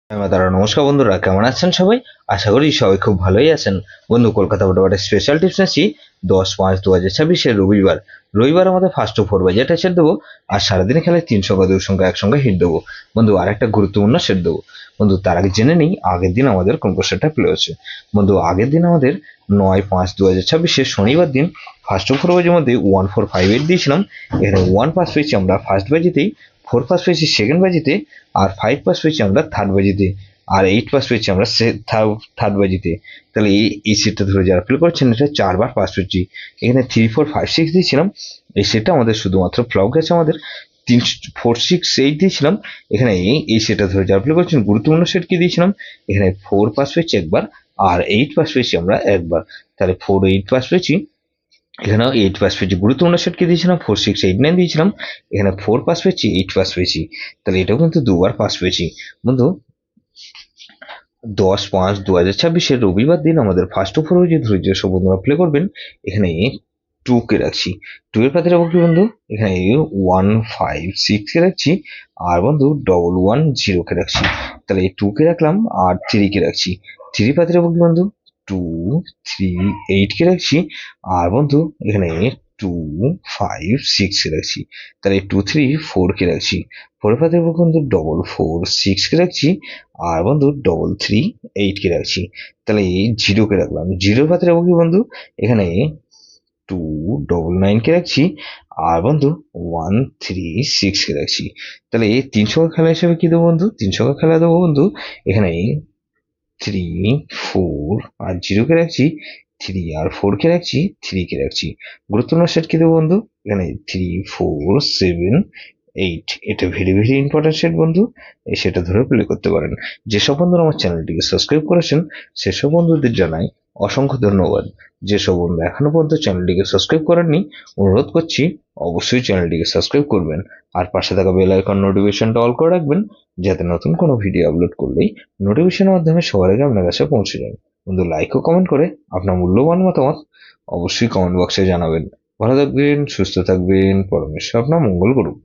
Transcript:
দাদা নমস্কার বন্ধুরা, কেমন আছেন সবাই? আশা করি সবাই খুব ভালোই আছেন। বন্ধু, কলকাতা ফুটবলের স্পেশাল টিপস আছি 10-5-2026 রবিবার। রবিবার আমাদের ফার্স্ট টু ফোর বাজেটে সেট দেবো, আর সারাদিনে খেলায় 3 সংখ্যা 2 সংখ্যা একসঙ্গে হিট দেবো। বন্ধু, আর একটা গুরুত্বপূর্ণ সেট দেবো। বন্ধু, তার আগে জেনে নিই আগের দিন আমাদের কোন কোন সেটটা প্লে হচ্ছে। বন্ধু, আগের দিন আমাদের 9-5-2026 শনিবার দিন ফার্স্ট টু ফোর বাজের মধ্যে 1458 দিয়েছিলাম। এখানে 1 পাস পেয়েছি আমরা ফার্স্ট বাজিতেই, 4 পাস পেয়েছি সেকেন্ড বাজিতে, আর 5 পাস পেয়েছি আমরা থার্ড বাজিতে, আর 8 পাস পেয়েছি আমরা থার্ড বাজিতে। তাহলে এই সেটটা ধরে যারা ফিল করছেন, এটা 4 বার পাস পেয়েছি। এখানে 3-4-5-6 দিয়েছিলাম, এই সেটটা আমাদের শুধুমাত্র ফ্লপ গেছে। আমাদের 3-4-6-8 দিয়েছিলাম। এখানে এই সেটটা ধরে যারা ফিল করছেন, গুরুত্বপূর্ণ সেট কি দিয়েছিলাম, এখানে 4 পাস পেয়েছি একবার, আর 8 পাস পেয়েছি আমরা একবার। তাহলে 4-8 পাস পেয়েছি, এখানেও 8 পাস পেয়েছি। গুরুত্বপূর্ণ সেট কি দিয়েছিলাম, 4-6-8-9 দিয়েছিলাম। এখানে 4 পাস পেয়েছি, 8 পাস পেয়েছি। তাহলে এটাও কিন্তু 2 বার পাস পেয়েছি। বন্ধু, 10-5-2026 রবিবার দিন আমাদের ফার্স্ট ওভার যে ধৈর্য সব বন্ধুরা প্লে করবেন, এখানে 2 কে রাখছি। 2 এর পাতে রাখবো কি বন্ধু, এখানে 1-5-6 কে রাখছি, আর বন্ধু 1-1-0 কে রাখছি। তাহলে এই 2 কে রাখলাম, আর 3 কে রাখছি। 3 পাতে রাখবো কি বন্ধু, 2-3-8 কে রাখছি, আর বন্ধু এখানে 2-5-6 কে রাখছি। তাহলে 2-3-4 কে রাখছি। 4 এর পাতে রাখবো বন্ধু 4-4-6 কে রাখছি, আর বন্ধু 3-3-8 কে রাখছি। তাহলে এই 0 কে রাখলাম। 0 পাতে রাখবো কি বন্ধু, এখানে 2-9-9 কে রাখছি, আর বন্ধু 1-3-6 কে রাখছি। তাহলে এই 3 সংখ্যা খেলা হিসেবে কি দেবো বন্ধু, 3 সংখ্যা খেলা দেবো বন্ধু, এখানে 3-4 আর 0 কে রাখছি, 3 আর 4 কে রাখছি, 3 কে রাখছি। গুরুত্বপূর্ণ সেট কি দেবো বন্ধু, এখানে 3-4-7-8। এটা ভেরি ভেরি ইম্পর্টেন্ট সেট বন্ধু, এই সেটা ধরে প্লে করতে পারেন। যেসব বন্ধুরা আমার চ্যানেলটিকে সাবস্ক্রাইব করেছেন, সেসব বন্ধুদের জানাই অসংখ্য ধন্যবাদ। যেসব বন্ধু এখনো পর্যন্ত চ্যানেলটিকে সাবস্ক্রাইব করেননি, অনুরোধ করছি অবশ্যই চ্যানেলটিকে সাবস্ক্রাইব করবেন, আর পাশে থাকা বেল আইকন নোটিফিকেশনটা অল করে রাখবেন, যাতে নতুন কোনো ভিডিও আপলোড করলেই নোটিফিকেশনের মাধ্যমে সবার আগে আপনার কাছে পৌঁছে যায়। বন্ধু, লাইক ও কমেন্ট করে আপনার মূল্যবান মতামত অবশ্যই কমেন্ট বক্সে জানাবেন। ভালো থাকবেন, সুস্থ থাকবেন, পরমেশ্বর আপনার মঙ্গল করুক।